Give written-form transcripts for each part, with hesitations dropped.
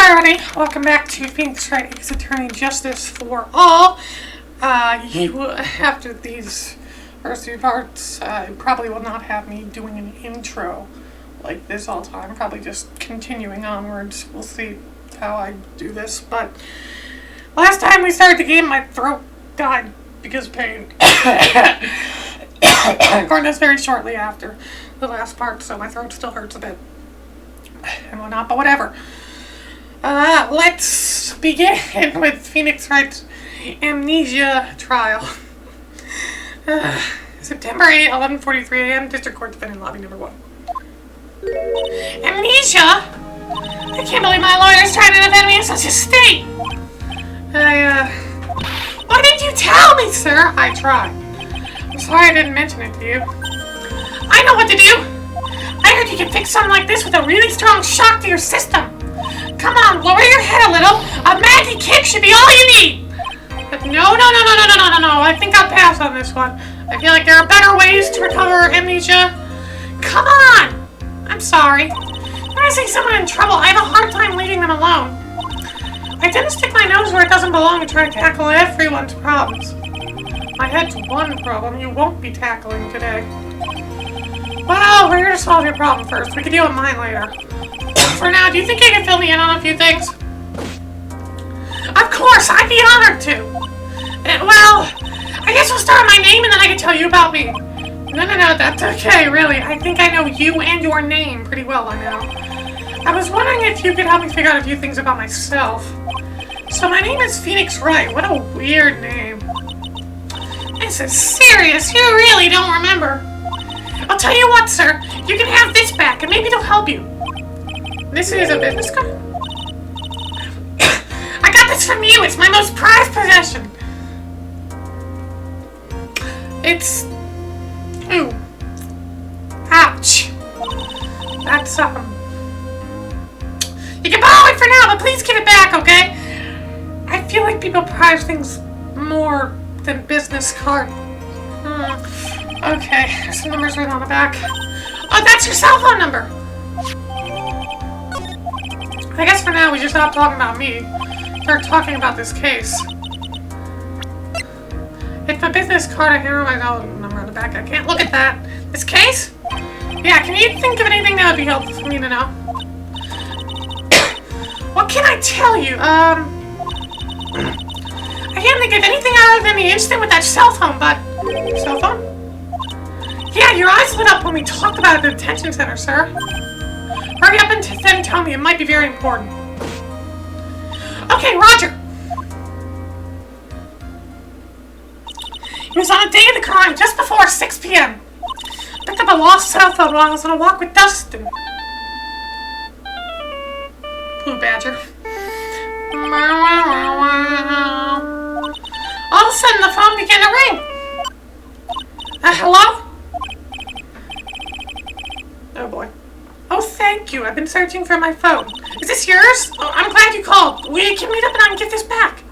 Hello everybody, welcome back to Wright Ace Attorney Justice for All. After these first few parts, probably will not have me doing an intro like this all the time, probably just continuing onwards. We'll see how I do this, but last time we started the game, my throat died because of pain. Recording this very shortly after the last part, so my throat still hurts a bit and whatnot, but whatever. Let's begin with Phoenix Wright's amnesia trial. September 8, 11:43 a.m., District Court Defendant Lobby Number 1. Amnesia? I can't believe my lawyer's trying to defend me in such a state! Why didn't you tell me, sir? I tried. I'm sorry I didn't mention it to you. I know what to do! I heard you can fix something like this with a really strong shock to your system. Come on, lower your head a little. A Maggie kick should be all you need. But no. I think I'll pass on this one. I feel like there are better ways to recover amnesia. Come on! I'm sorry. When I see someone in trouble, I have a hard time leaving them alone. I tend to stick my nose where it doesn't belong and try to tackle everyone's problems. My head's one problem you won't be tackling today. Well, we're here to solve your problem first. We can deal with mine later. For now, do you think you can fill me in on a few things? Of course, I'd be honored to. Well, I guess we'll start with my name and then I can tell you about me. No, that's okay, really. I think I know you and your name pretty well by now. I was wondering if you could help me figure out a few things about myself. So my name is Phoenix Wright. What a weird name. This is serious. You really don't remember. I'll tell you what, sir. You can have this back and maybe it'll help you. This is a business card. I got this from you. It's my most prized possession. It's... Ooh. Ouch. That's, You can borrow it for now, but please give it back, okay? I feel like people prize things more than business card. Okay, there's some numbers written on the back. Oh, that's your cell phone number. I guess for now we just stop talking about me. Start talking about this case. It's my business card. I have my number on the back. I can't look at that. This case? Yeah, can you think of anything that would be helpful for me to know? What can I tell you? I can't think of anything other than the incident with that cell phone, but... Cell phone? Yeah, your eyes lit up when we talked about it at the detention center, sir. Hurry up and then tell me. It might be very important. Okay, Roger. It was on the day of the crime, just before 6 p.m. Picked up a lost cell phone while I was on a walk with Dustin. Blue Badger. All of a sudden, the phone began to ring. Hello? Oh boy. Oh, thank you. I've been searching for my phone. Is this yours? Oh, I'm glad you called. We can meet up and I can get this back.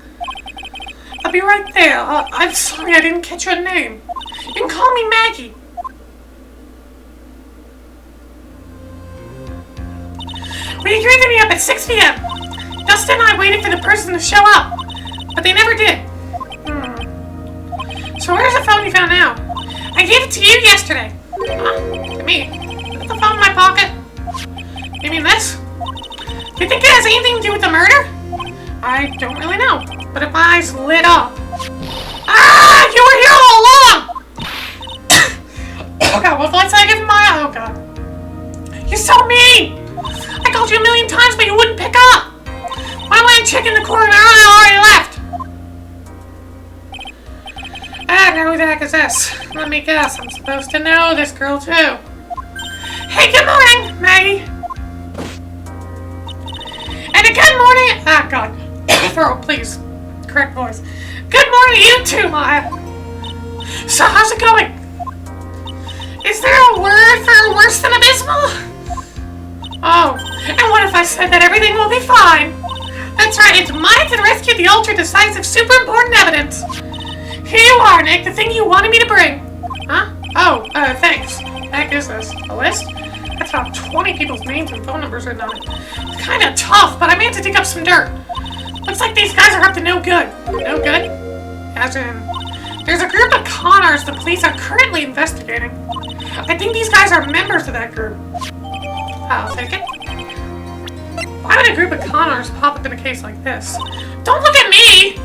I'll be right there. I'm sorry I didn't catch your name. You can call me Maggie. We agreed to meet up at 6 p.m. Dustin and I waited for the person to show up, but they never did. So where's the phone you found now? I gave it to you yesterday. To me? Put the phone in my pocket? You mean this? Do you think it has anything to do with the murder? I don't really know, but if my eyes lit up... Ah! You were here all along! Oh god, what did I give my... Oh god. You're so mean! I called you a million times, but you wouldn't pick up! Why am I checking the corner? I already left! Now who the heck is this? Let me guess, I'm supposed to know this girl too. Hey, good morning, Maggie! And a good morning... Ah, God. Throw, please. Correct voice. Good morning to you too, Maya. So, how's it going? Is there a word for worse than abysmal? Oh, and what if I said that everything will be fine? That's right, it's mine to rescue the ultra-decisive, super-important evidence. Here you are, Nick, the thing you wanted me to bring. Huh? Oh, thanks. What the heck is this? A list? That's about 20 people's names and phone numbers written on it. It's kind of tough, but I managed to dig up some dirt. Looks like these guys are up to no good. No good? As in, there's a group of conners the police are currently investigating. I think these guys are members of that group. I'll take it. Why would a group of conners pop up in a case like this? Don't look at me!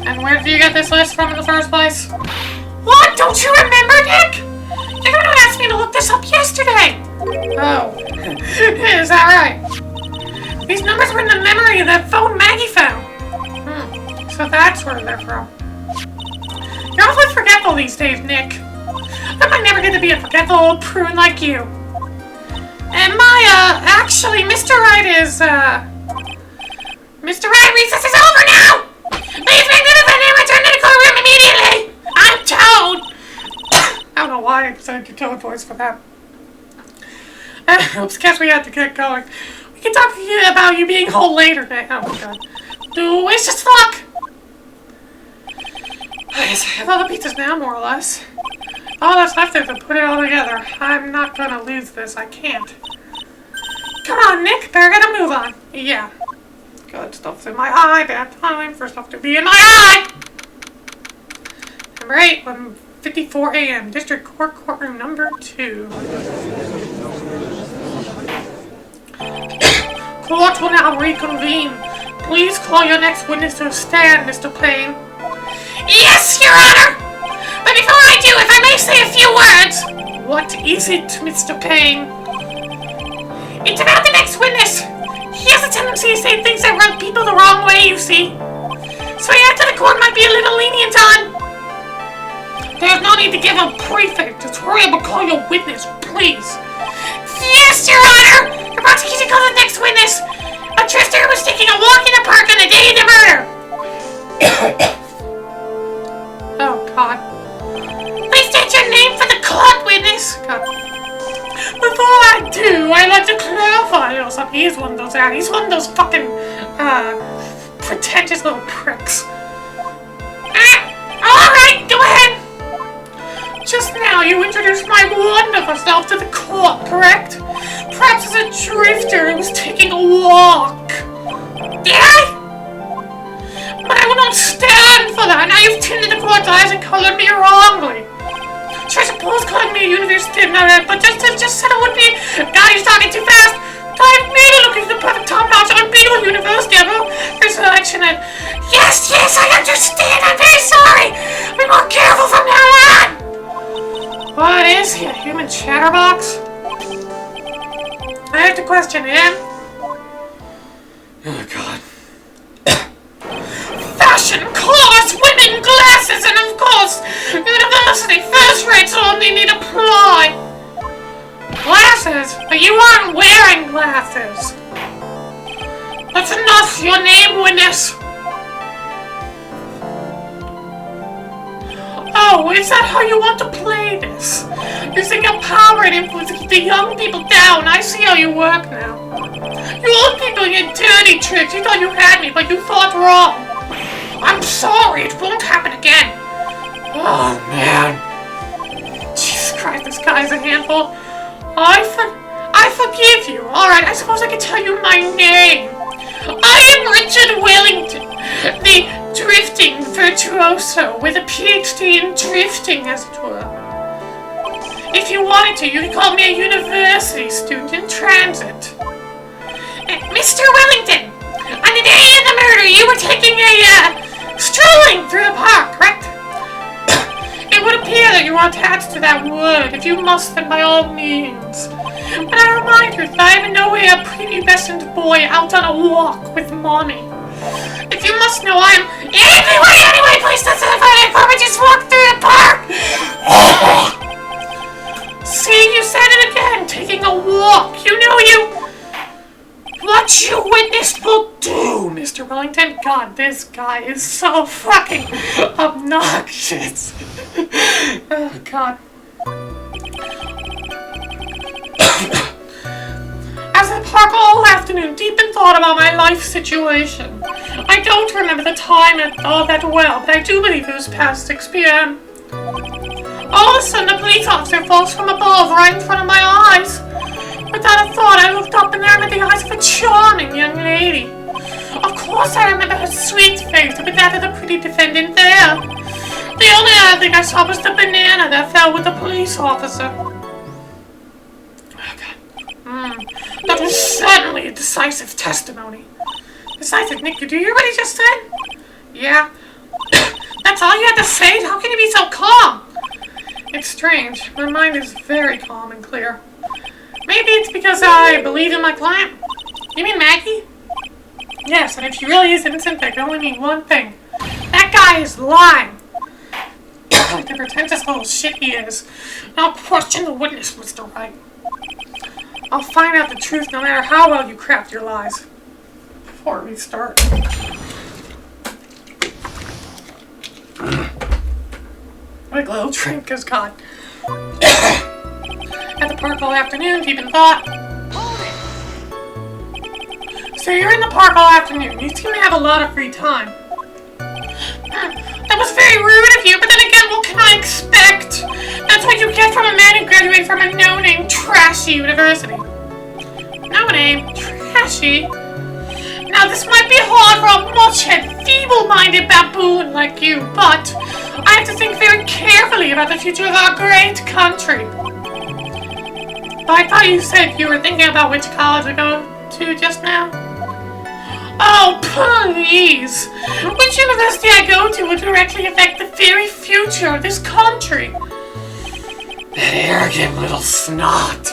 And where did you get this list from in the first place? What? Don't you remember, Nick? You're the one who asked me to look this up yesterday! Oh. Is that right? These numbers were in the memory of that phone Maggie found. So that's where they're from. You're awfully forgetful these days, Nick. I might never get to be a forgetful old prune like you. And actually, Mr. Wright is, Mr. Wright, recess is over now! Please make the defendant return to the courtroom immediately! I'm Toad! I don't know why I decided to Toad voice for that. Oops, guess we had to get going. We can talk to you about you being home later, Nick. Oh my god. Wish us luck! I guess I have all the pizzas now, more or less. All that's left is to put it all together. I'm not gonna lose this. I can't. Come on, Nick. Better get a move on. Yeah. Good stuff's in my eye. Bad time for stuff to be in my eye. Number 8, 1:54 a.m. District Court Courtroom number 2. Court will now reconvene. Please call your next witness to stand, Mr. Payne. Yes, Your Honor! But before I do, if I may say a few words... What is it, Mr. Payne? It's about the next witness. He has a tendency to say things that rub people the wrong way, you see. So he acted the court might be a little lenient on. There's no need to give a prefix. Just hurry up and call your witness, please. Yes, Your Honor! The prosecution calls the next witness. A drifter who was taking a walk in the park on the day of the murder. Oh, God. Please state your name for the court, witness. God. Before I do, I'd like to clarify a little something. He's one of those He's one of those fucking, pretentious little pricks. Alright, go ahead. Just now, you introduced my wonderful self to the court, correct? Perhaps as a drifter who was taking a walk. Did I? But I will not stand for that. Now you've tinted the court's eyes and colored me wrongly. Sure, I suppose calling me a university student, but just said it would be a guy who's talking too fast. I've made it look like the perfect top-notch unbeatable university ever. There's an election and... Yes, I understand. I'm very sorry. I'll be more careful from now on. What is he, a human chatterbox? I have to question him. Oh, God. Fashion, clothes, women, glasses, and of course, university first rates only need apply. Glasses? But you aren't wearing glasses. That's enough. Your name, witness. Oh, is that how you want to play this? Using your power and influence to keep the young people down. I see how you work now. You old people and your dirty tricks. You thought you had me, but you thought wrong. I'm sorry. It won't happen again. Oh, man. Jesus Christ, this guy's a handful. I forgive you. Alright, I suppose I can tell you my name. I am Richard Wellington, the drifting virtuoso with a PhD in drifting, as it were. If you wanted to, you could call me a university student in transit. Mr. Wellington, on the day of the murder, you were taking a strolling through the park, correct? It would appear that you are attached to that wood. If you must, then by all means. But I remind you that I am in no way a prepubescent boy out on a walk with mommy. If you must know, I am everywhere anyway. Please specify the car. Just walk through the park. See, you said it again. Taking a walk. You know what you witnessed will do, Mr. Wellington. God, this guy is so fucking obnoxious. Oh, God. As I park all afternoon, deep in thought about my life situation. I don't remember the time all that well, but I do believe it was past 6 p.m. All of a sudden, a police officer falls from above right in front of my eyes. Without a thought, I looked up and there met the eyes of a charming young lady. Of course, I remember her sweet face with that of the pretty defendant there. The only other thing I saw was the banana that fell with the police officer. That was certainly a decisive testimony. Decisive, Nick, did you hear what he just said? Yeah. That's all you had to say? How can you be so calm? It's strange. My mind is very calm and clear. Maybe it's because I believe in my client. You mean Maggie? Yes, and if she really is innocent, that can only mean one thing. That guy is lying. The pretentious little shit he is. I'll question the witness, Mr. Wright. I'll find out the truth no matter how well you craft your lies. Before we start. Like a little drink is gone. At the park all afternoon, deep in thought. So you're in the park all afternoon. You seem to have a lot of free time. That was very rude of you, but then again, what can I expect? That's what you get from a man who graduated from a no-name, trashy university. No-name? Trashy? Now, this might be hard for a much-head, feeble-minded baboon like you, but I have to think very carefully about the future of our great country. I thought you said you were thinking about which college to go to just now. Oh, please! Which university I go to will directly affect the very future of this country. That arrogant little snot.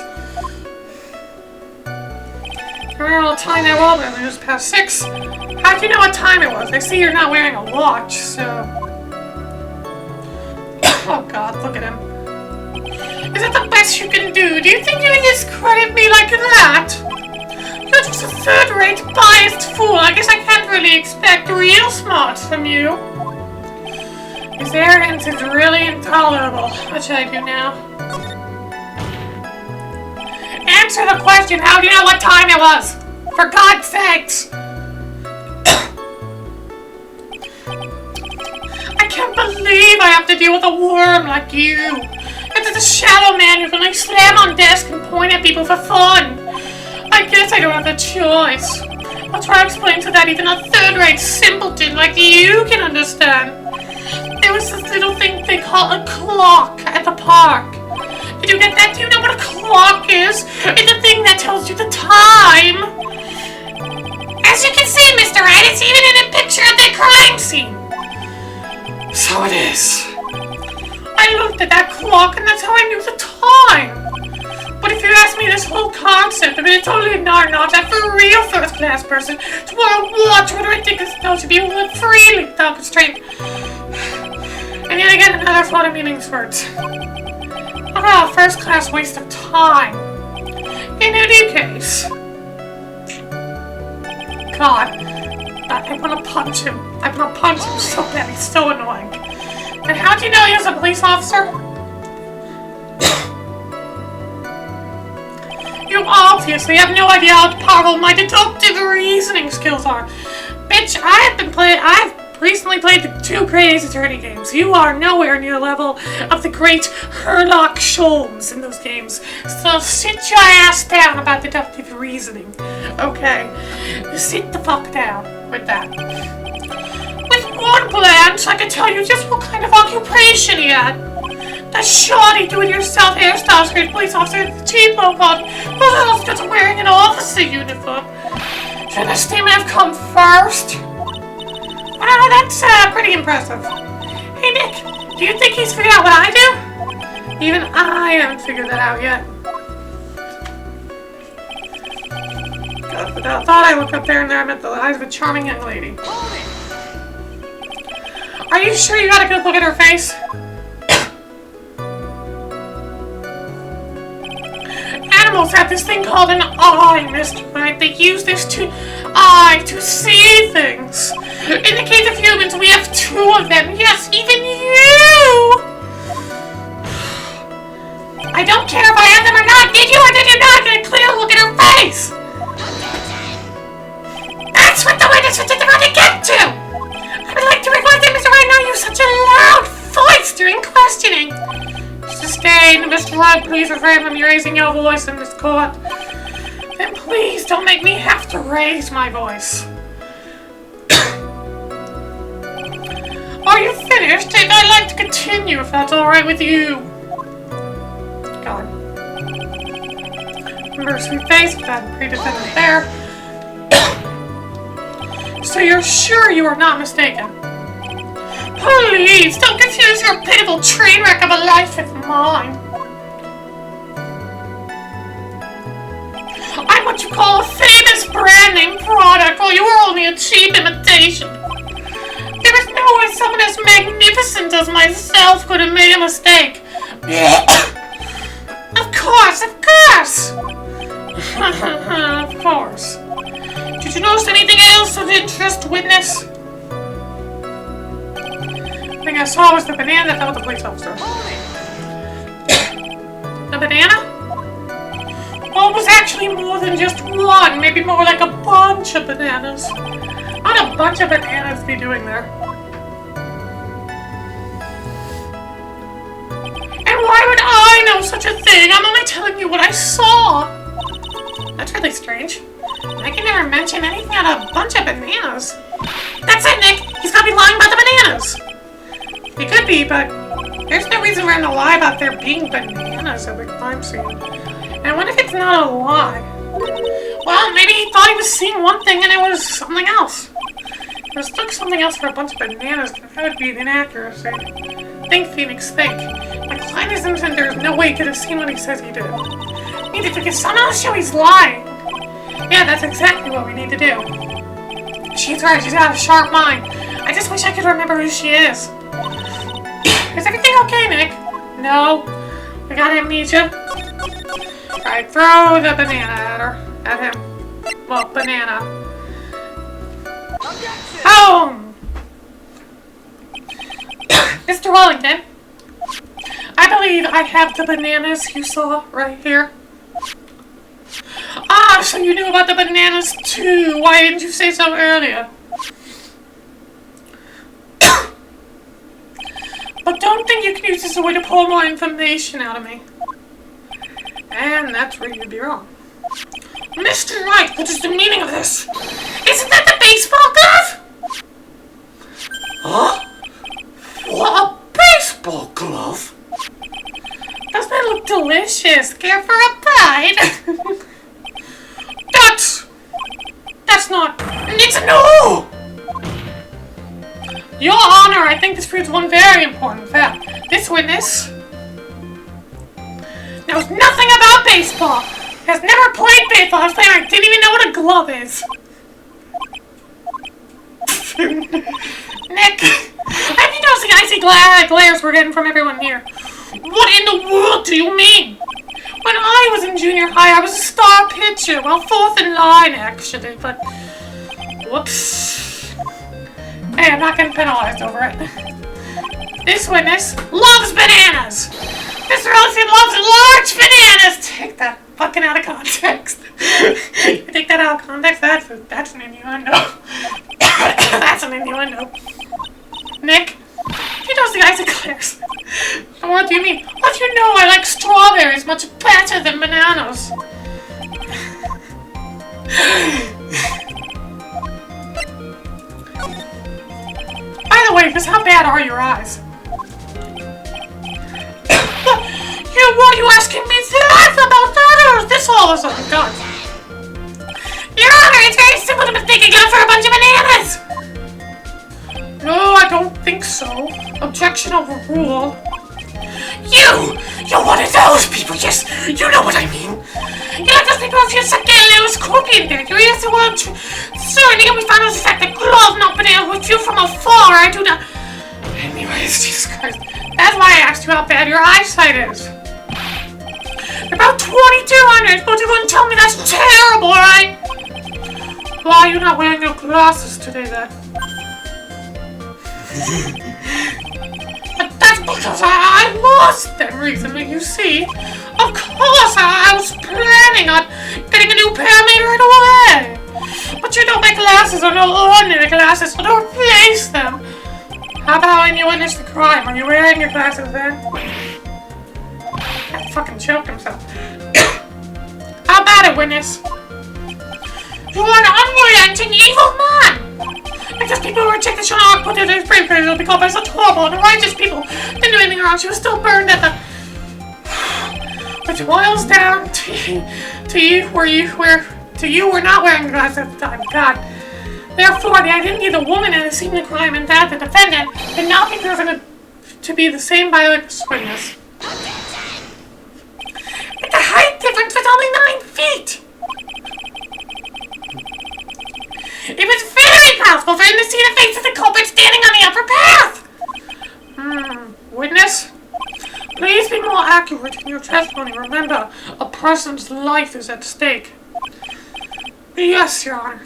Well, I'll tell you now, well, then it was past 6. How'd you know what time it was? I see you're not wearing a watch, so... Oh god, look at him. Is that the best you can do? Do you think you can discredit me like that? You're just a third-rate, biased fool. I guess I can't really expect real smarts from you. His arrogance is really intolerable. What should I do now? Answer the question. How do you know what time it was? For God's sakes! I can't believe I have to deal with a worm like you. And it's a shallow man who can only slam on desk and point at people for fun. I guess I don't have a choice. I'll try to explain so that even a third-rate simpleton like you can understand. There was this little thing they call a clock at the park. Did you get that? Do you know what a clock is? It's a thing that tells you the time. As you can see, Mr. Wright, it's even in a picture of the crime scene. So it is. I looked at that clock and that's how I knew the time. But if you ask me, this whole concept of it, it's totally not that for a real first-class person to wear a watch with a ridiculous note to be able to live freely without constraint. And yet again, another flood of meanings words. What a first-class waste of time. In any case... God, I want to punch him. I want to punch him so bad. He's so annoying. And how do you know he was a police officer? You obviously have no idea how powerful my deductive reasoning skills are. Bitch, I've recently played the 2 Great Ace Attorney games. You are nowhere near the level of the great Sherlock Holmes in those games. So sit your ass down about deductive reasoning. Okay? Sit the fuck down with that. With one glance, I can tell you just what kind of occupation he had. The shoddy do-it-yourself hairstyles for a police officer at the cheap low-cost, who else just wearing an officer uniform? Should the statement have come first? Wow, that's pretty impressive. Hey Nick, do you think he's figured out what I do? Even I haven't figured that out yet. God, without a thought, I looked up there and there I met the eyes of a charming young lady. Are you sure you got a good look at her face? Animals have this thing called an eye, Mr. Wright. They use this eye to see things. In the case of humans, we have 2 of them. Yes, even you! I don't care if I have them or not. Did you or did you not get a clear look at her face? That's what the witness was just about to get to! I would like to request that Mr. Wright not use such a loud voice during questioning. Sustained, Mr. Wright, please refrain from raising your voice in this court. Please don't make me have to raise my voice. Are you finished? I'd like to continue if that's alright with you. Go on. Mercy face with that pre-defendant there. So you're sure you are not mistaken? Please, don't confuse your pitiful train wreck of a life with mine. I'm what you call a famous brand name product, while you are only a cheap imitation. There is no way someone as magnificent as myself could have made a mistake. Of course, of course! Of course. Did you notice anything else of interest, witness? The thing I saw was the banana that fell with the police officer. The banana? Well, it was actually more than just one, maybe more like a bunch of bananas. What a bunch of bananas be doing there? And why would I know such a thing? I'm only telling you what I saw. That's really strange. I can never mention anything about a bunch of bananas. That's it, Nick! He's gotta be lying about the bananas! He could be, but there's no reason for him to lie about there being bananas at the crime scene. And what if it's not a lie? Well, maybe he thought he was seeing one thing and it was something else. He mistook something else for a bunch of bananas. That would be an inaccuracy. Think, Phoenix, think. My client is innocent. There's no way he could have seen what he says he did. We need to get someone else show he's lying. Yeah, that's exactly what we need to do. She's right. She's got a sharp mind. I just wish I could remember who she is. Is everything okay, Nick? No. We got amnesia. Alright, throw the banana at her. At him. Well, banana. Boom! Mr. Wellington, I believe I have the bananas you saw right here. Ah, so you knew about the bananas too. Why didn't you say so earlier? But don't think you can use this as a way to pull more information out of me. And that's where you'd be wrong. Mr. Wright, what is the meaning of this? Isn't that the baseball glove? Huh? What, a baseball glove? Doesn't it look delicious? Care for a bite? That's not... It's a no! Your Honor, I think this proves one very important fact. This witness knows nothing about baseball. Has never played baseball. I was playing, I didn't even know what a glove is. Nick, have you noticed the icy glares we're getting from everyone here? What in the world do you mean? When I was in junior high, I was a star pitcher. Well, fourth in line, actually, but... Whoops. Hey, I'm not getting penalized over it. This witness loves bananas. Mr. Ellison loves large bananas. Take that fucking out of context. You take that out of context, that's an innuendo. That's an innuendo. Nick, he knows the ice eclairs. What do you mean? What do you know? I like strawberries much better than bananas. By the way, just how bad are your eyes? What are you asking me that about that, or is this all of a sudden done? Your Honor, it's very simple to mistake a gun for a bunch of bananas! No, I don't think so. Objection overruled. You're one of those people, yes, you know what I mean. You're like those people who feel suck a little scorpion there. You yes, well, certainly we found out the fact that glove not banana with you from afar. I do not... Anyways, Jesus Christ. That's why I asked you how bad your eyesight is. About 2,200, but you wouldn't tell me that's terrible, right? Why are you not wearing your glasses today, then? But that's because I lost them recently, you see. Of course, I was planning on getting a new pair made right away. But you know my glasses are no ordinary glasses, so don't replace them. How about when you witnessed the crime? Are you wearing your glasses then? That fucking choked himself. How about it, witness? You are an unrelenting evil man! I guess people who reject the Shannon put in their brave will be called by such horrible and righteous people. Didn't do anything wrong, she was still burned at the... Which boils down to you were not wearing glasses at the time, God. Therefore, the identity of the woman at the scene of the crime and that of the defendant cannot be proven to be the same by eyewitness witness. But the height difference was only 9 feet! It was very possible for him to see the face of the culprit standing on the upper path! Witness? Please be more accurate in your testimony. Remember, a person's life is at stake. Yes, Your Honor.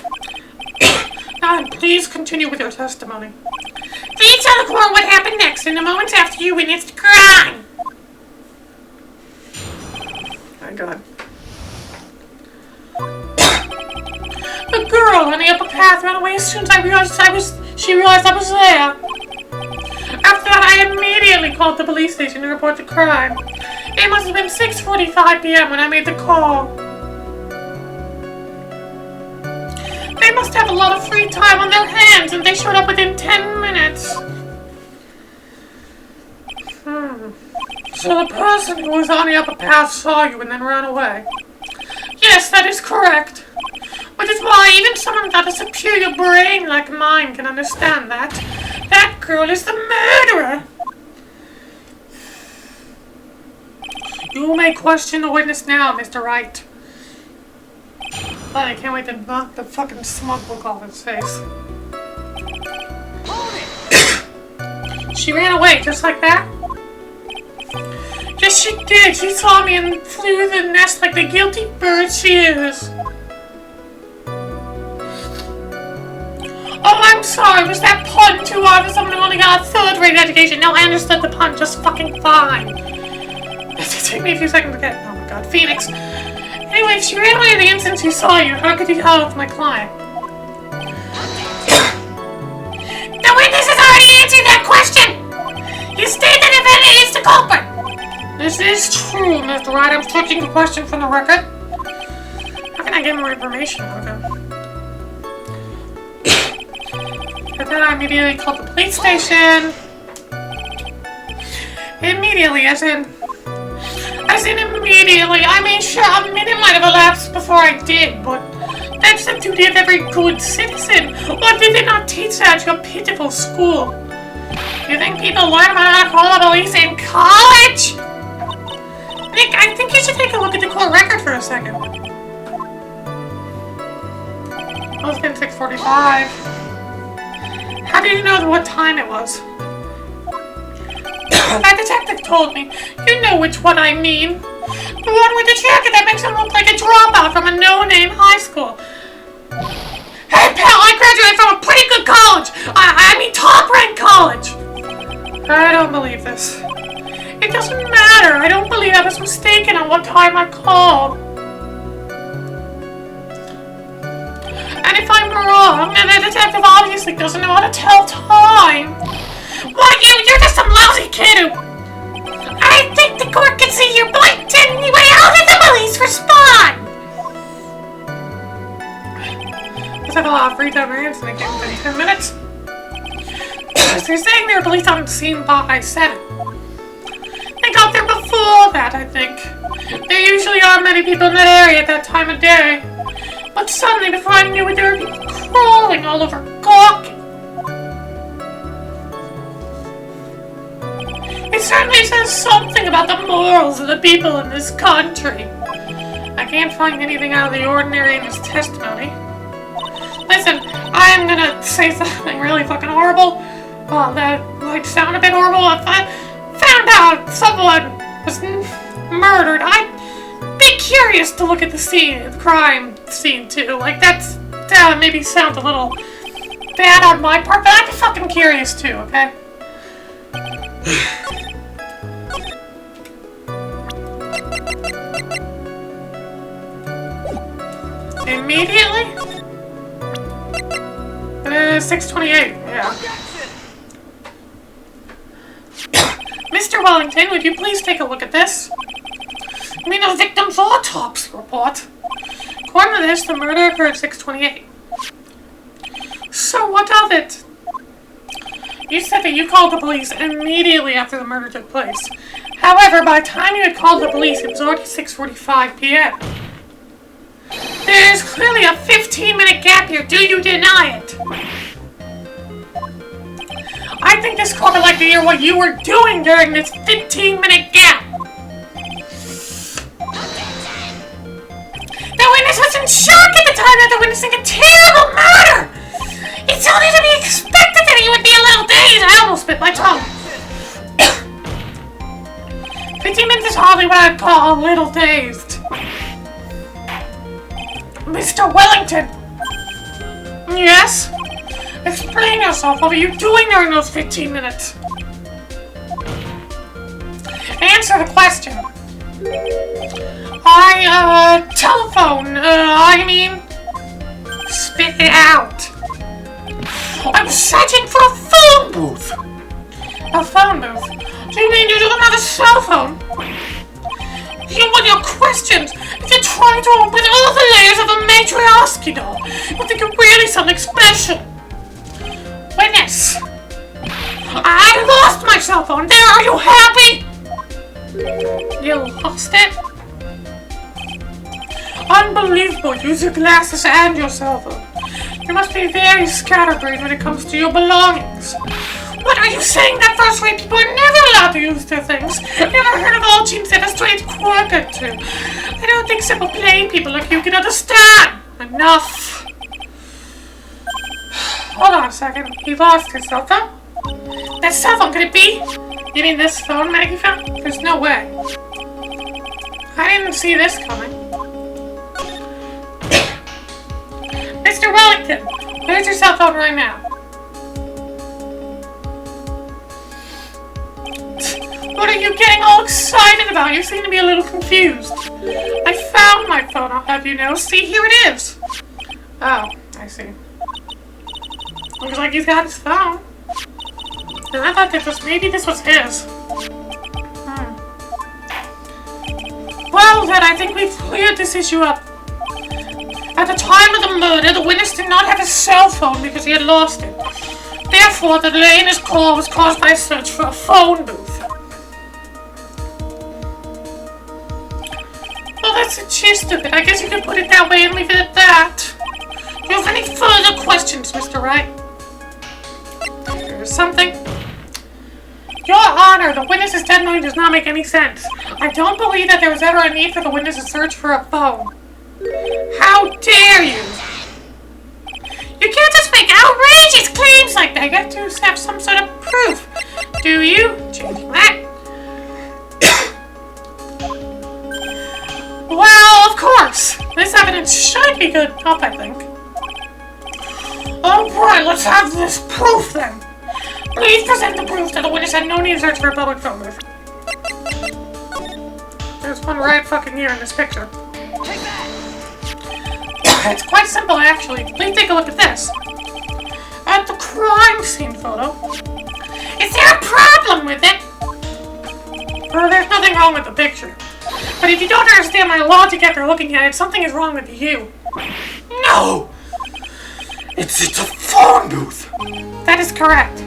Now, please continue with your testimony. Please tell the court what happened next in the moments after you witnessed the crime. My God. The girl on the upper path ran away as soon as she realized I was there. After that, I immediately called the police station to report the crime. It must have been 6:45 p.m. when I made the call. They must have a lot of free time on their hands, and they showed up within 10 minutes. So the person who was on the upper path saw you and then ran away. Yes, that is correct. Which is why even someone without a superior brain like mine can understand that. That girl is the murderer! You may question the witness now, Mr. Wright. But I can't wait to knock the fucking smug look off his face. She ran away just like that? Yes, she did. She saw me and flew to the nest like the guilty bird she is. Oh, I'm sorry. Was that pun too hard for someone who only got a third-rate education? No, I understood the pun just fucking fine. It took me a few seconds to get... Oh my God, Phoenix. Anyway, if she ran away the instant she saw you, how could you tell it was my client? The witness has already answered that question! You state the defendant is the culprit! This is true, Mr. Wright. I'm taking the question from the record. How can I get more information out of him? But then I immediately called the police station. Immediately, as in immediately. I mean, sure, a minute might have elapsed before I did, but that's the duty of every good citizen. Or did they not teach that at your pitiful school? You think people learn how to call the police in college? Nick, I think you should take a look at the court record for a second. Oh, it's been 6:45. How do you know what time it was? That detective told me. You know which one I mean. The one with the jacket that makes him look like a dropout from a no-name high school. Hey, pal, I graduated from a pretty good college. I mean, top-ranked college. I don't believe this. It doesn't matter. I don't believe I was mistaken on what time I called. And if I'm wrong, then the detective obviously doesn't know how to tell time. What, you're just some lousy kid who... I think the court can see your point anyway. How did the police respond? I have a lot of free time hands and I came within 10 minutes. So you're saying there were police on the scene by 7. They got there before that, I think. There usually are many people in that area at that time of day. But suddenly, before I knew it, there were people crawling all over gawking. It certainly says something about the morals of the people in this country. I can't find anything out of the ordinary in his testimony. Listen, I'm gonna say something really fucking horrible. Well, that might sound a bit horrible. If I found out someone was murdered, I'd be curious to look at the scene, the crime scene too. Like, that maybe sounds a little bad on my part, but I'd be fucking curious too, okay? Immediately? 6:28, yeah. Mr. Wellington, would you please take a look at this? I mean, the victim's autopsy report. According to this, the murder occurred at 6:28. So what of it? You said that you called the police immediately after the murder took place. However, by the time you had called the police, it was already 6:45 p.m. There is clearly a 15-minute gap here. Do you deny it? I think this court would like to hear what you were doing during this 15-minute gap. The witness was in shock at the time after witnessing a terrible murder. It's only to be expected that he would be a little dazed. I almost bit my tongue. 15 minutes is hardly what I'd call a little dazed. Mr. Wellington! Yes? Explain yourself. What were you doing during those 15 minutes? Answer the question. Spit it out. I'm searching for a phone booth. A phone booth? Do you mean you don't have a cell phone? You want your questions. If you're trying to open all the layers of a matriarchy doll, you think you're really something special. Witness. I lost my cell phone. There, are you happy? You lost it? Unbelievable. Use your glasses and your cell phone. You must be very scatterbrained when it comes to your belongings. What are you saying? That first-rate people are never allowed to use their things? Never heard of all teams that have a straight quirk or two. I don't think simple plain people like you can understand. Enough. Hold on a second. He lost his cell phone? That cell phone, could it be? You mean this phone Maggie found? There's no way. I didn't see this coming. Mr. Wellington, where's your cell phone right now? What are you getting all excited about? You seem to be a little confused. I found my phone, I'll have you know. See, here it is. Oh, I see. Looks like he's got his phone. And I thought that maybe this was his. Well, then I think we've cleared this issue up. At the time of the murder, the witness did not have a cell phone because he had lost it. Therefore, the delay in his call was caused by a search for a phone booth. Well, that's the gist of it. I guess you could put it that way and leave it at that. Do you have any further questions, Mr. Wright? There's something. Your Honor, the witness's testimony does not make any sense. I don't believe that there was ever a need for the witness to search for a phone. How dare you? You can't just make outrageous claims like that. You have to have some sort of proof. Do you? Changing that. Well, of course. This evidence should be good enough, I think. Alright, let's have this proof then. Please present the proof that the witness had no need to search for a public phone booth. There's one right fucking here in this picture. Take that! It's quite simple, actually. Please take a look at this. At the crime scene photo. Is there a problem with it? Well, there's nothing wrong with the picture. But if you don't understand my logic after looking at it, something is wrong with you. No! It's a phone booth! That is correct.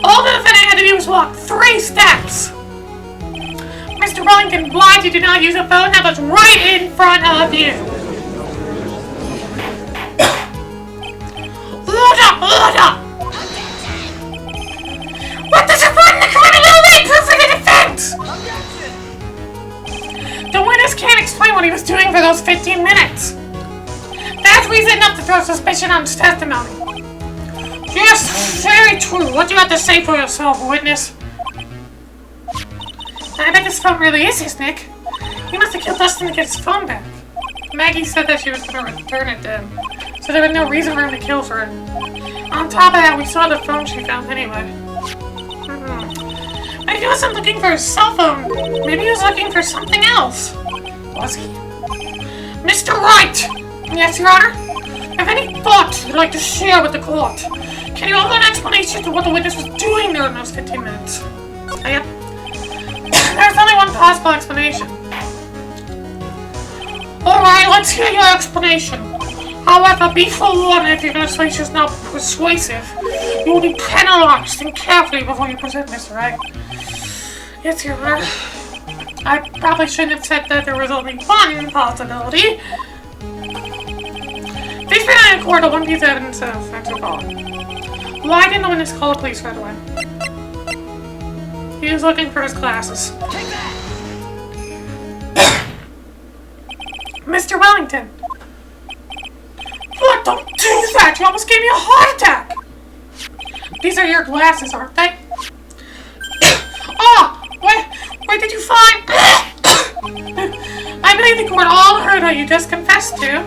All the defendant had to do was walk 3 steps. Mr. Wellington, blind, you did not use a phone that was right in front of you. Order! What does it want the criminal way proof for the defense? The witness can't explain what he was doing for those 15 minutes. That's reason enough to throw suspicion on his testimony. Yes, very true. What do you have to say for yourself, witness? I bet this phone really is his, Nick. He must have killed Dustin to get his phone back. Maggie said that she was going to return it to him, so there was no reason for him to kill her. On top of that, we saw the phone she found anyway. Maybe he wasn't looking for his cell phone. Maybe he was looking for something else. Was he? Mr. Wright! Yes, Your Honor? Have any thoughts you'd like to share with the court? Can you offer an explanation to what the witness was doing during those 15 minutes? Yep. There's only one possible explanation. Alright, let's hear your explanation. However, be forewarned, if your explanation is not persuasive, you will be penalized. Think carefully before you present this, right? Yes, Your Honor. I probably shouldn't have said that there was only one possibility. Please present in court a one piece of evidence of offense or fraud. Why didn't the witness call the police right away? He was looking for his glasses. Take that! Mr. Wellington! What? Don't do that! You almost gave me a heart attack! These are your glasses, aren't they? Oh! Where did you find... I believe the court all heard how you just confessed to.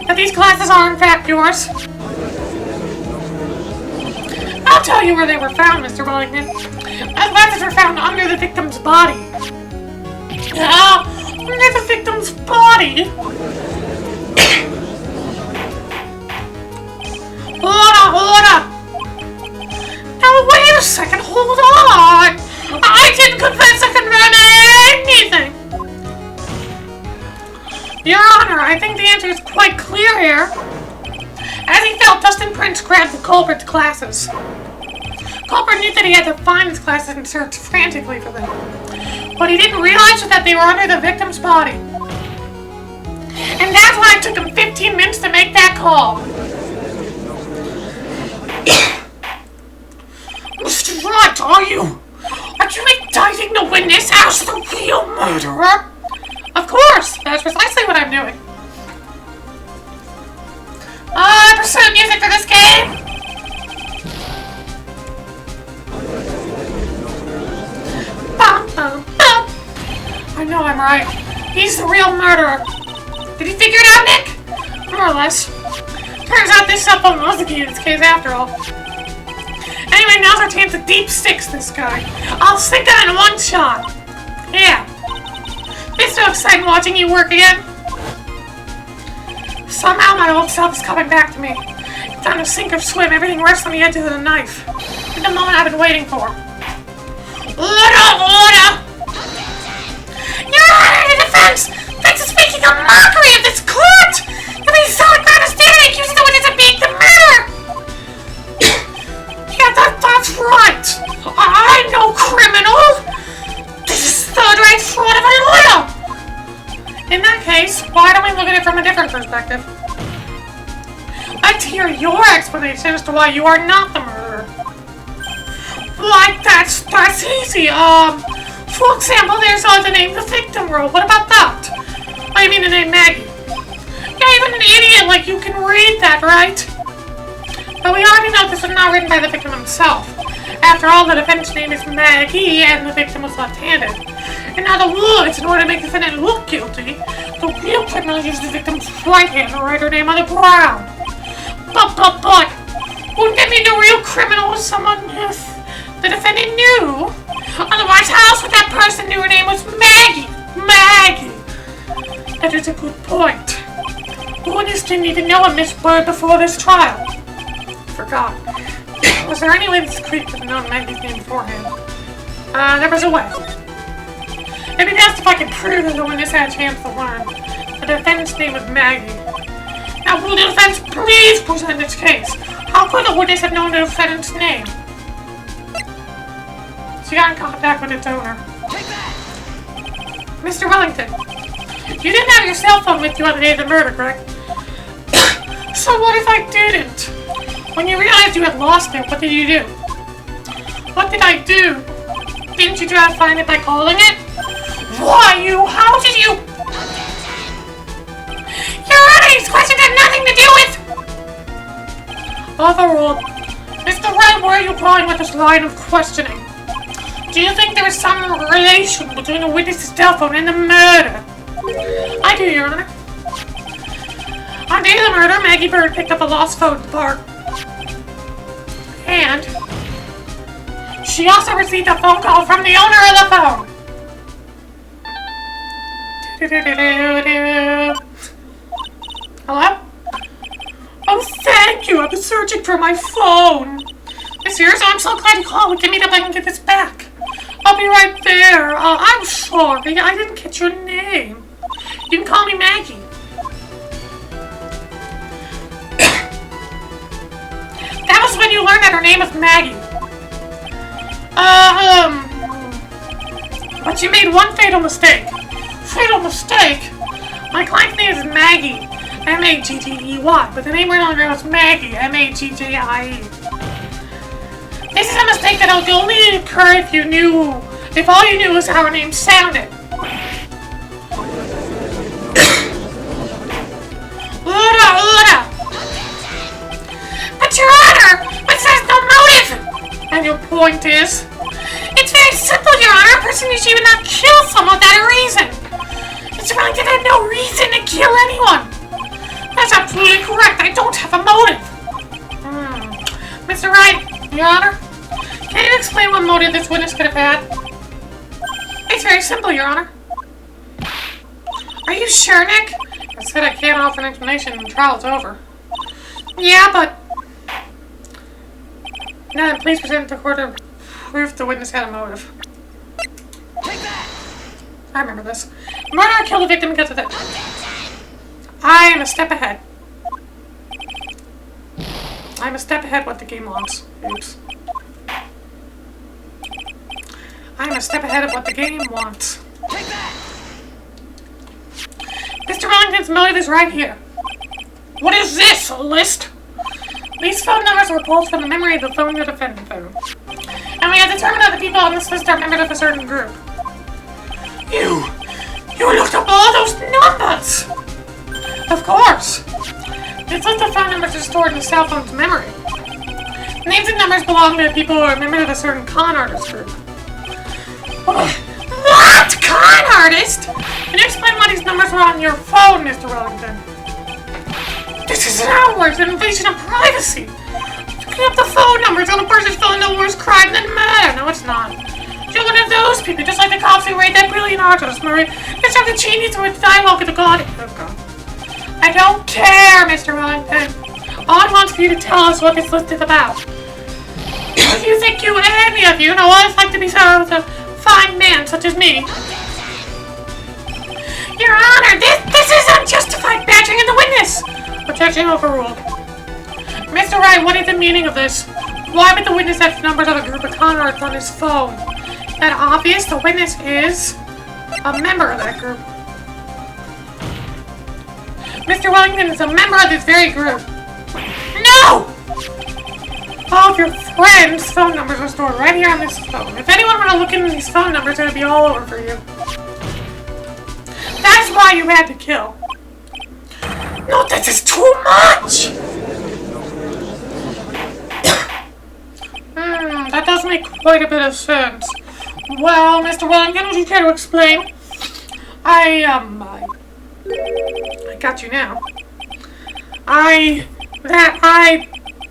That these glasses are in fact yours. I'll tell you where they were found, Mr. Wellington. The glasses were found under the victim's body. Under the victim's body? Hold on! Now wait a second, hold on! I didn't confess I confirmed anything! Your Honor, I think the answer is quite clear here. As he fell, Dustin Prince grabbed the culprit's glasses. Culprit knew that he had to find his glasses and search frantically for them. But he didn't realize that they were under the victim's body. And that's why it took him 15 minutes to make that call. Mr. Wright, are you indicting the witness as the real murderer? Of course! That's precisely what I'm doing. Pursue music for this game! Bum, bum, bum. I know I'm right. He's the real murderer. Did you figure it out, Nick? More or less. Turns out this cell phone was the key to this case after all. Anyway, now's our chance to deep six this guy. I'll sink that in one shot. Yeah. It's so exciting watching you work again. Somehow my old self is coming back to me. It's time to sink or swim. Everything rests on the edge of the knife. It's the moment I've been waiting for. Order! Your Honor, the defense! This is making a mockery of this court! The police solid ground is standing accusing the witness of being the murderer! Yeah, that's right! I'm no criminal! This is third-rate fraud of a lawyer! In that case, why don't we look at it from a different perspective? I'd like to hear your explanation as to why you are not the murderer. Like, that's easy. For example, there's the name the victim wrote. What about that? Oh, you mean the name Maggie? Yeah, even an idiot like you can read that, right? But we already know this was not written by the victim himself. After all, the defendant's name is Maggie, and the victim was left-handed. In other words, in order to make the defendant look guilty, the real criminal used the victim's right hand to write her name on the ground. But, wouldn't that mean the real criminal was someone the defendant knew? Otherwise, how else would that person knew her name was Maggie? Maggie! That is a good point. The witness didn't even know a Miss Bird before this trial. Forgot. Was there any way this creep could have known Maggie's name beforehand? There was a way. It'd be best if I could prove that the witness had a chance to learn. The defendant's name was Maggie. Now, will the defense please present its case? How could the witness have known the defendant's name? She got in contact with its owner. Mr. Wellington, you didn't have your cell phone with you on the day of the murder, correct? So what if I didn't? When you realized you had lost it, what did you do? What did I do? Didn't you try to find it by calling it? Why, how did you... Your Honor, these questions have nothing to do with... Overruled. Mr. Wright, where are you going with this line of questioning? Do you think there is some relation between the witness's telephone and the murder? I do, Your Honor. On the day of the murder, Maggie Bird picked up a lost phone at the park. And she also received a phone call from the owner of the phone. Hello? Oh, thank you. I've been searching for my phone. Serious? I'm so glad you called. We can meet up. I can get this back. I'll be right there. I'm sorry. I didn't catch your name. You can call me Maggie. That was when you learned that her name was Maggie. But you made one fatal mistake. Fatal mistake? My client's name is Maggie. M-A-G-G-E-Y. But the name we're talking about is Maggie. M-A-G-G-I-E. This is a mistake that would only occur if all you knew was how her name sounded. But Your Honor, it says no motive! And your point is? It's very simple, Your Honor. A person usually would not kill someone without a reason. Mr. Wellington had no reason to kill anyone. That's absolutely correct. I don't have a motive. Mr. Wright, Your Honor, can you explain what motive this witness could have had? It's very simple, Your Honor. Are you sure, Nick? I said I can't offer an explanation when the trial's over. Yeah, but... Now then, please present the court of proof the witness had a motive. Take that! I remember this. Murderer killed the victim because of that. I am a step ahead. I'm a step ahead what the game wants. Oops. I'm a step ahead of what the game wants. Take that! Mr. Wellington's motive is right here. What is this? A list? These phone numbers were pulled from the memory of the phone the defendant phone. And we have determined that the people on this list are members of a certain group. You looked up all those numbers! Of course! This list of phone numbers is stored in the cell phone's memory. Names and numbers belong to people who are members of a certain con artist group. What? Con artist? Can you explain why these numbers were on your phone, Mr. Wellington? This is an outrage, an invasion of privacy! Looking up the phone numbers on a person's phone no worse crime than murder! No, it's not. You're one of those people, just like the cops who raid that brilliant artist, Murray. It's like the genius with dialogue of the god. I don't care, Mr. Wellington. All I want for you to tell us what this list is about. You think any of you know what it's like to be surrounded with a fine man such as me? Your Honor, this is unjustified badgering of the witness! Objection overruled. Mr. Wright, what is the meaning of this? Why would the witness have numbers of a group of con artists on his phone? That obvious? The witness is a member of that group. Mr. Wellington is a member of this very group. No! All of your friends' phone numbers are stored right here on this phone. If anyone were to look into these phone numbers, it would be all over for you. That's why you had to kill. No, this is too much! That does make quite a bit of sense. Well, Mr. Wellington, would you care to explain? I got you now.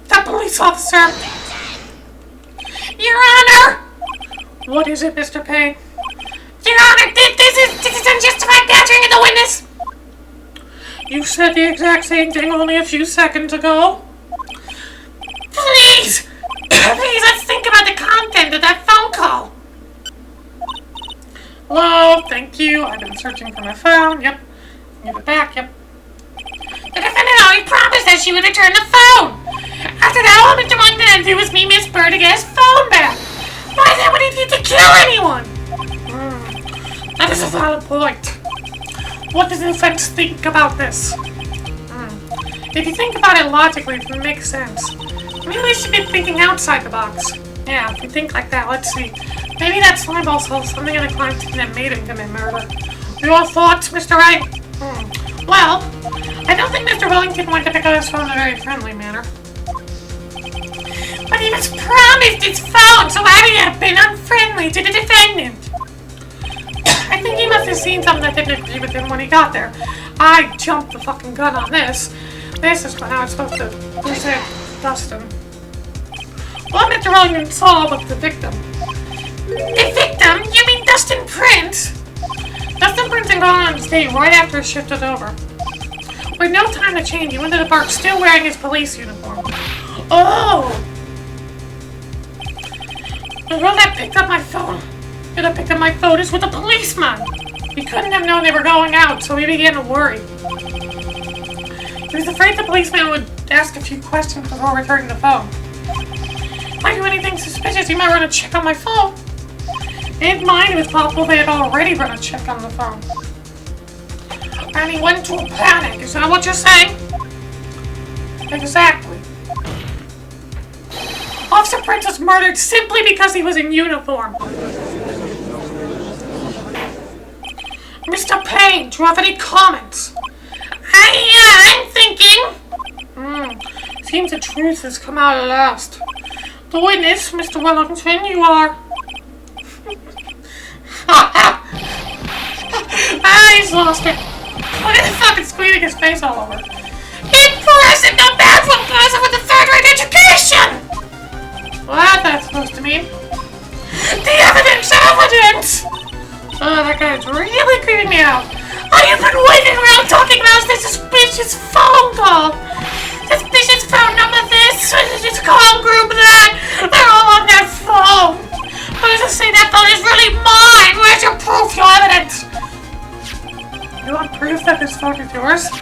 The police officer. Your Honor! What is it, Mr. Payne? Your Honor, this is unjustified badgering of the witness! You said the exact same thing only a few seconds ago. Please! Please, let's think about the content of that phone call. Hello, thank you. I've been searching for my phone. Yep. Give it back, yep. The defendant already promised that she would return the phone. After that, all Mr. Wellington had to do was meet Miss Bird to get his phone back. Why then would he need to kill anyone? That is a valid point. What does the defense think about this? If you think about it logically, it makes sense. Maybe we should be thinking outside the box. Yeah, if we think like that, let's see. Maybe that slimeball saw something in the crime scene that made him commit murder. Your thoughts, Mr. Wright? Well, I don't think Mr. Wellington went to pick up his phone in a very friendly manner. But he was promised his phone, so how do you have been unfriendly to the defendant? I think he must have seen something that didn't agree with him when he got there. I jumped the fucking gun on this. This is how it's supposed to present Dustin. What Mr. Wellington saw was the victim. The victim? You mean Dustin Prince? Dustin Prince had gone on stage right after his shift was over. With no time to change, he went to the park still wearing his police uniform. Oh! The girl that picked up my phone. The girl that picked up my phone is with a policeman. He couldn't have known they were going out, so he began to worry. He was afraid the policeman would ask a few questions before returning the phone. If I do anything suspicious, you might run a check on my phone. In mind, it was possible they had already run a check on the phone. And he went into a panic. Is that what you're saying? Exactly. Officer Prince was murdered simply because he was in uniform. Mr. Payne, do you have any comments? I'm thinking. Seems the truth has come out at last. The witness, Mr. Wellington, you are... He's lost it. Look at the fucking squeezing his face all over. Impressive, not bad for a person with a third-rate education! What that's supposed to mean? The evidence! Oh, that guy's really creeping me out. Oh, you've been waiting around talking about this suspicious phone call. Suspicious phone number this, suspicious call group that. They're all on their phone. Who's to say that phone is really mine? Where's your proof, your evidence? You want proof that this phone is yours? I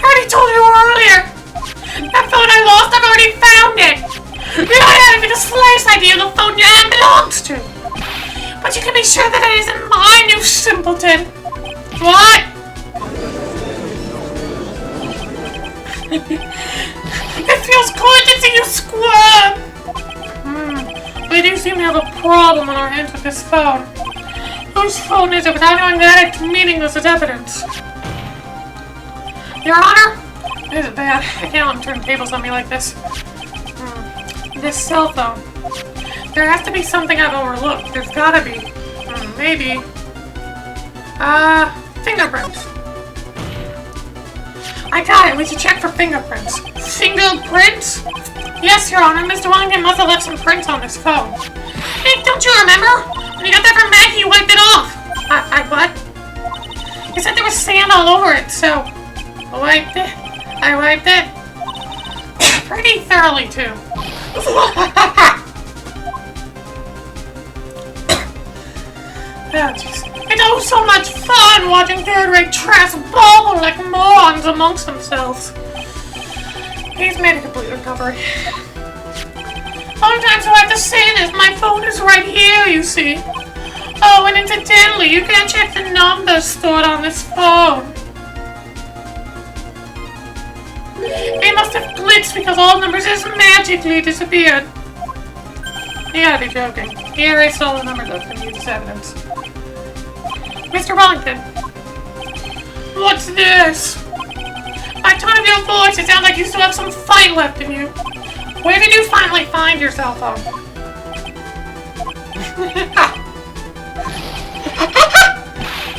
already told you earlier. That phone I lost, I've already found it. You don't have even the slightest idea of the phone your hand belongs to. But you can be sure that it isn't mine, you simpleton. What? It feels good to see you squirm. We do seem to have a problem on our hands with this phone. Whose phone is it? Without knowing that, it's meaningless as evidence. Your Honor? Is it bad? I can't let him turn tables on me like this. This cell phone. There has to be something I've overlooked. There's gotta be. Maybe. Fingerprints. I got it. We should check for fingerprints. Fingerprints? Yes, Your Honor. Mr. Wellington must have left some prints on this phone. Hey, don't you remember? When you got that from Maggie, you wiped it off. I what? You said there was sand all over it, so... I wiped it. Pretty thoroughly, too. Oh, jeez. It's oh so much fun watching third-rate trash bubble like morons amongst themselves. He's made a complete recovery. Only times I have to say this, my phone is right here, you see. Oh, and incidentally, you can't check the numbers stored on this phone. It must have glitched because all numbers just magically disappeared. You gotta be joking. He erased all the numbers up and used as evidence. Mr. Wellington. What's this? By the tone of your voice, it sounds like you still have some fight left in you. Where did you finally find your cell phone?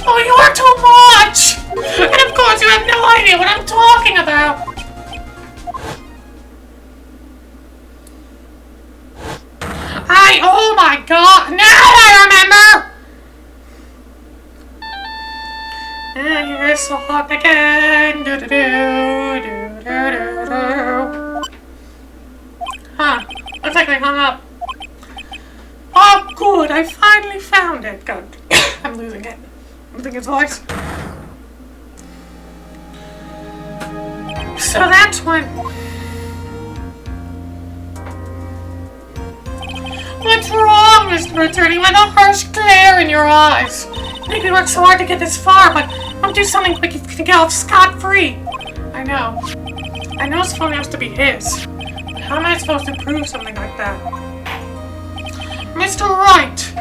Oh, you're too much! And of course you have no idea what I'm talking about. Oh my god, now I remember! And you're so hot again. Huh, looks like they hung up. Oh good, I finally found it. Good. I'm losing it. I'm losing his voice. So that's when... What's wrong, Mr. Attorney? Why the harsh glare in your eyes? You think we worked so hard to get this far, but don't do something quick you can get off scot-free. I know. I know his phone has to be his. But how am I supposed to prove something like that? Mr. Wright,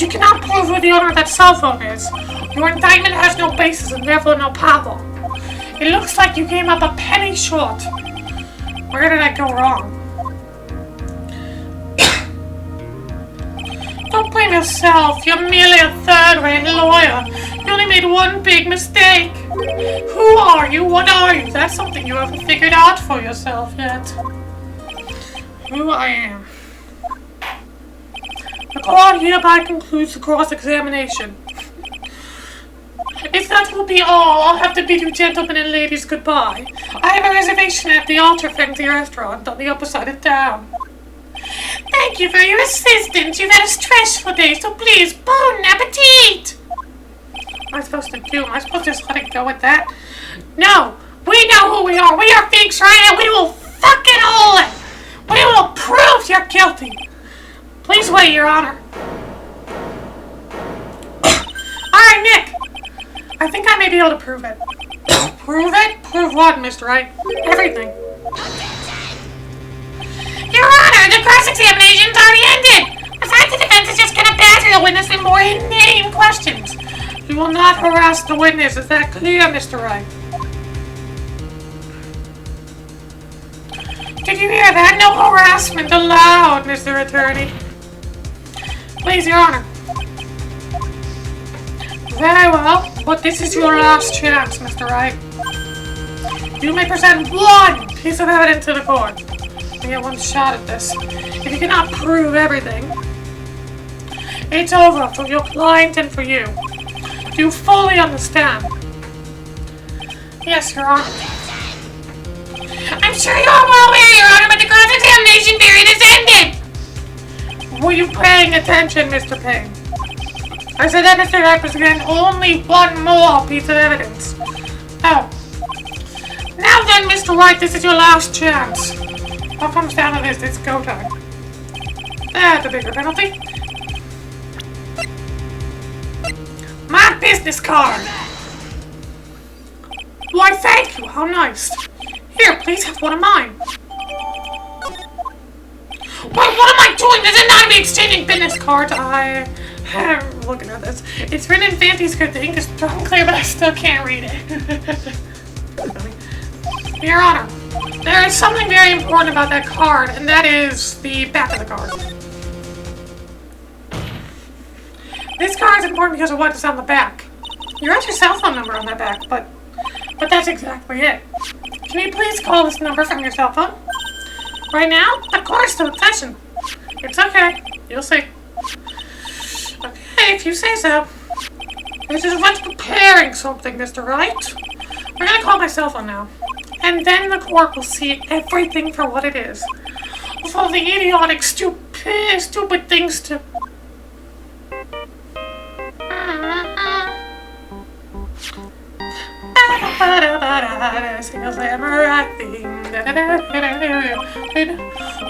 you cannot prove who the owner of that cell phone is. Your indictment has no basis and therefore no power. It looks like you came up a penny short. Where did I go wrong? Don't blame yourself. You're merely a third-rate lawyer. You only made one big mistake. Who are you? What are you? That's something you haven't figured out for yourself yet. Who I am. The court hereby concludes the cross-examination. If that will be all, I'll have to bid you gentlemen and ladies goodbye. I have a reservation at the Altar Fancy Restaurant on the upper side of town. Thank you for your assistance. You've had a stressful day, so please, bon appetit! What am I supposed to do? Am I supposed to just let it go at that? No! We know who we are! We are Finks, right? And we will fucking hold it! We will prove you're guilty! Please wait, Your Honor. Alright, Nick. I think I may be able to prove it. Prove it? Prove what, Mr. Wright? Everything. Your Honor, the cross-examination's already ended! Besides, the defense is just gonna badger the witness with more inane questions. You will not harass the witness, is that clear, Mr. Wright? Did you hear that? No harassment allowed, Mr. Attorney. Please, Your Honor. Very well, but this is your last chance, Mr. Wright. You may present one piece of evidence to the court. You get one shot at this. If you cannot prove everything, it's over for your client and for you. Do you fully understand? Yes, Your Honor. I'm sure you're well aware, Your Honor, but the cross-examination period is ended! Were you paying attention, Mr. Payne? I said that Mr. Wright present only one more piece of evidence. Oh. Now then, Mr. Wright, this is your last chance. What comes down to this? It's go time. That's a bigger penalty. My business card! Why, thank you! How nice! Here, please have one of mine. What am I doing? This is not me exchanging business cards. I'm looking at this. It's written in fancy script. The ink is unclear, but I still can't read it. Your Honor, there is something very important about that card, and that is the back of the card. This card is important because of what is on the back. You wrote your cell phone number on that back, but that's exactly it. Can you please call this number from your cell phone? Right now? The court is still in session. It's okay. You'll see. Okay, if you say so. This is what's preparing something, Mr. Wright. We're gonna call my cell phone now. And then the court will see everything for what it is. With all the idiotic, stupid things to...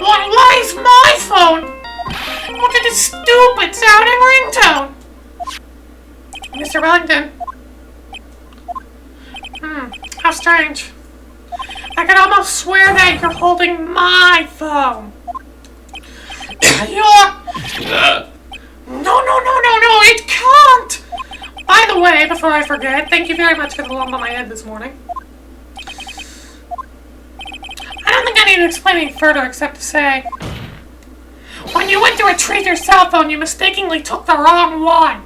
Why is my phone? What is this stupid sounding ringtone? Mr. Wellington. How strange. I can almost swear that you're holding my phone. No, it can't! By the way, before I forget, thank you very much for the lump on my head this morning. I don't think I need to explain any further except to say, when you went to retrieve your cell phone, you mistakenly took the wrong one.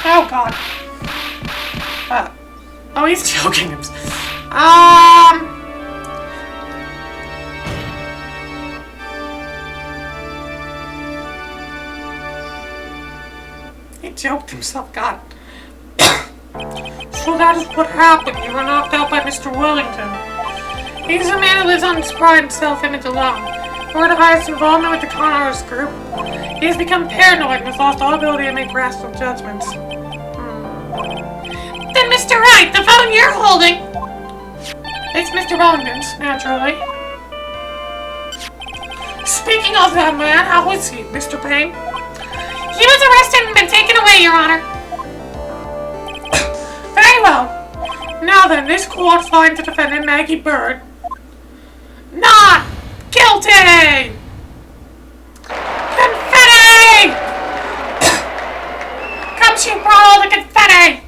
Oh, God. Oh, he's joking. He joked himself, God. So that is what happened. You were knocked out by Mr. Wellington. He's a man who lives on his pride and self-image alone. Due to highest involvement with the con artist group, he has become paranoid and has lost all ability to make rational judgments. Then, Mr. Wright, the phone you're holding... It's Mr. Wellington's, naturally. Speaking of that man, how is he, Mr. Payne? He was arrested and been taken away, Your Honor. Very well. Now then, this court finds the defendant, Maggie Bird, not guilty! Confetti! Come shoot for all the confetti!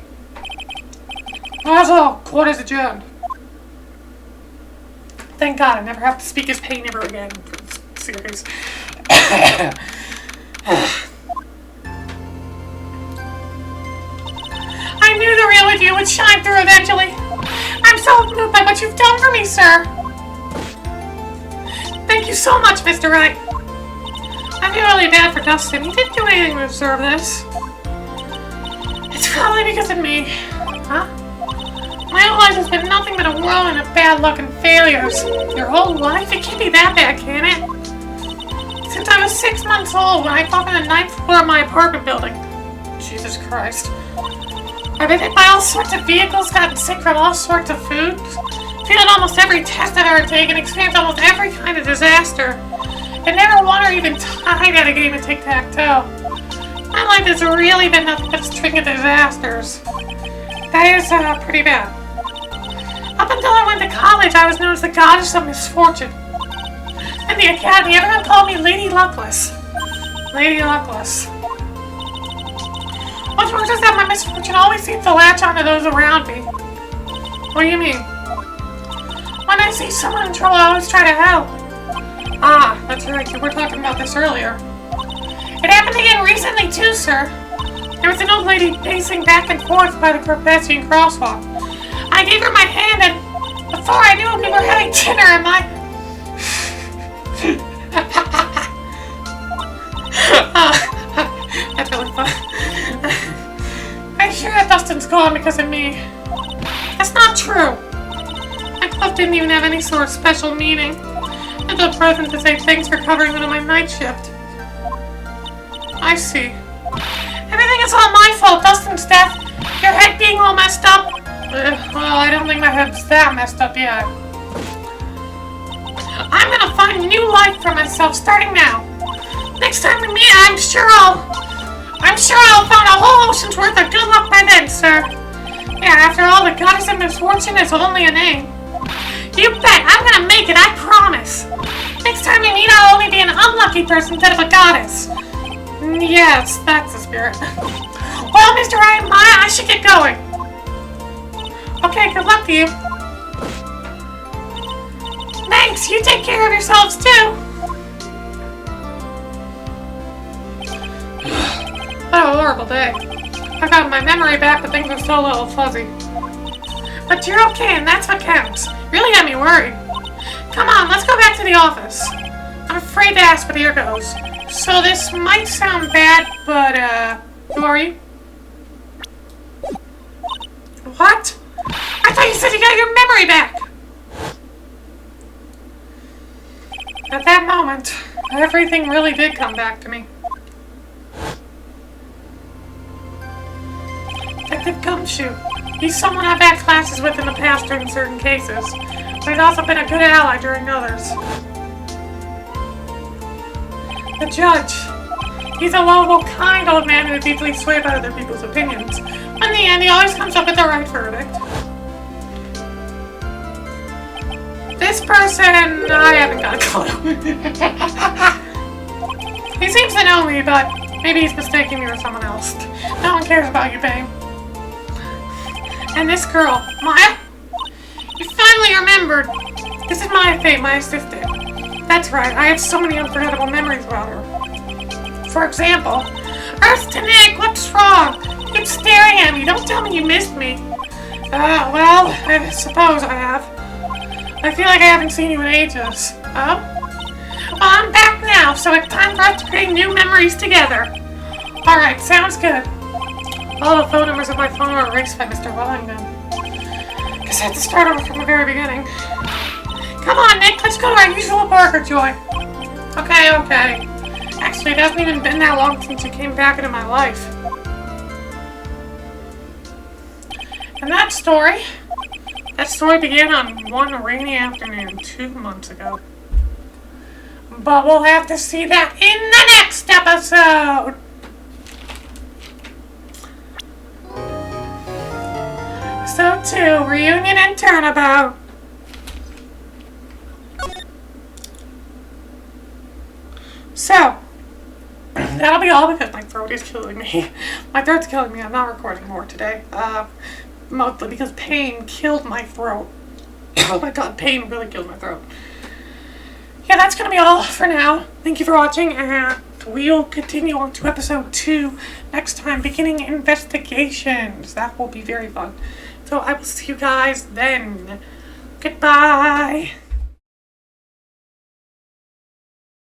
That's all. Court is adjourned. Thank God I never have to speak his pain ever again for this series. I knew the real with you would shine through eventually. I'm so moved by what you've done for me, sir. Thank you so much, Mr. Wright. I feel really bad for Dustin. He didn't do anything to deserve this. It's probably because of me. Huh? My whole life has been nothing but a whirlwind of bad luck and failures. Your whole life? It can't be that bad, can it? Since I was 6 months old when I fell from the 9th floor of my apartment building. Jesus Christ. I've been hit by all sorts of vehicles, gotten sick from all sorts of foods, failed almost every test I've ever taken, experienced almost every kind of disaster, and never won or even tied at a game of tic-tac-toe. My life has really been nothing but a string of disasters. That is pretty bad. Up until I went to college, I was known as the goddess of misfortune. In the academy, everyone called me Lady Luckless. Lady Luckless. What's worse is that my misfortune always seems to latch onto those around me. What do you mean? When I see someone in trouble, I always try to help. Ah, that's right, you were talking about this earlier. It happened again recently too, sir. There was an old lady pacing back and forth by the pedestrian crosswalk. I gave her my hand and before I knew it, we were having dinner and my... That's really fun. I'm sure that Dustin's gone because of me. That's not true. My club didn't even have any sort of special meeting. Until the present to say thanks for covering one of my night shift. I see. Everything is all my fault, Dustin's death. Your head being all messed up. Well, I don't think my head's that messed up yet. I'm gonna find a new life for myself starting now. Next time we meet, I'm sure I'll find a whole ocean's worth of good luck by then, sir. Yeah, after all, the goddess of misfortune is only a name. You bet, I'm gonna make it, I promise. Next time we meet, I'll only be an unlucky person instead of a goddess. Yes, that's the spirit. Well, Mr. Ryan, I should get going. Okay, good luck to you. Thanks, you take care of yourselves too. What a horrible day. I got my memory back, but things are still a little fuzzy. But you're okay, and that's what counts. Really got me worried. Come on, let's go back to the office. I'm afraid to ask, but here goes. So this might sound bad, but, who are you? What? I thought you said you got your memory back! At that moment, everything really did come back to me. Detective Gumshoe. He's someone I've had classes with in the past during certain cases, but he's also been a good ally during others. The judge. He's a lovable, kind old man who is deeply swayed by other people's opinions. But in the end, he always comes up with the right verdict. This person, I haven't got a clue. He seems to know me, but maybe he's mistaking me for someone else. No one cares about you, babe. And this girl, Maya? You finally remembered. This is Maya Fate, my assistant. That's right, I have so many unforgettable memories about her. For example, Earth to Nick, what's wrong? You keep staring at me, don't tell me you missed me. Well, I suppose I have. I feel like I haven't seen you in ages. Oh? Well, I'm back now, so it's time for us to create new memories together. Alright, sounds good. All the phone numbers of my phone were erased by Mr. Wellington. Guess I have to start over from the very beginning. Come on, Nick, let's go to our usual burger joint. Okay. Actually, it hasn't even been that long since you came back into my life. And that story began on one rainy afternoon 2 months ago. But we'll have to see that in the next episode! So 2, reunion and turnabout. So, that'll be all because my throat is killing me. My throat's killing me. I'm not recording more today. Mostly because pain killed my throat. Oh my god, pain really killed my throat. Yeah, that's gonna be all for now. Thank you for watching, and we'll continue on to episode 2 next time, beginning investigations. That will be very fun. So I will see you guys then. Goodbye.